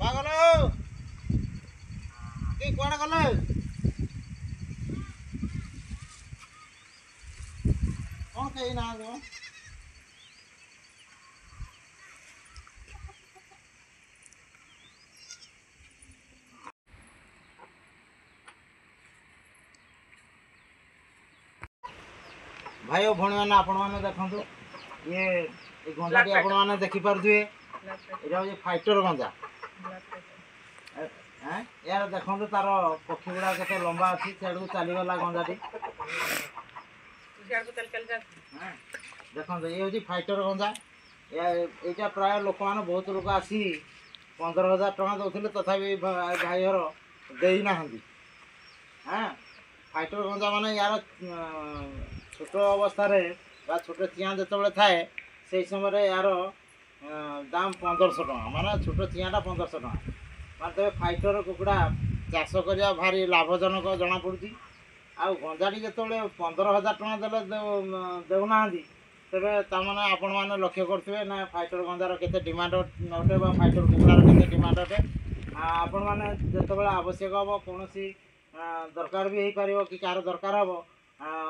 ଗଲେ କି କୁଆଡ଼େ ଗଲେ କ'ଣ କେହି ନାହାନ୍ତି ମ भाई और भौणी मैंने आपण मैंने देखु ये गंजाटी आपण मैंने देखिपे यहाँ हूँ फाइटर गंजा यार देखो तार पक्षी गुड़ा के लंबा अच्छी सियाड़ चलीगला गंजाटी देखो ये हूँ फाइटर गंजा यहाँ प्राय लोक मैंने बहुत लोक आसी 15,000 टका दौले तथापि भाई घर देना हाँ फाइटर गंजा माने यार छोट अवस्था छोट चिया जो थाए से समय यार दाम 1500 टका माने छोट चियाटा 1500 टका माने तेज फाइटर कुकुड़ा चाष करवा भारी लाभजनक जना पड़ी आ गंजाटी जो 15,000 टका देले देना तेरे तमें आपण मैंने लक्ष्य करेंगे ना फाइटर गंजार के डिमांड अटे फाइटर कुकुड़ार के डिमांड अटे आपण मैंने जो आवश्यक हम कौन दरकार भी हो पार कि कार दरकार हम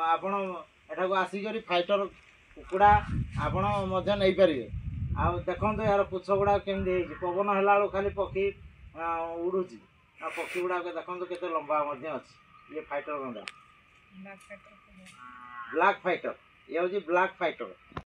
आपण एठाक आसिक फाइटर कुकुड़ा आपण नहीं पारे आ देखो यार पुछ गुड़ा केमी पवन है खाली पक्षी उड़ू पक्षी गुड़ा देखो के लंबा अच्छी ये फाइटर गंजा ब्लैक फाइटर ये हूँ ब्लैक फाइटर।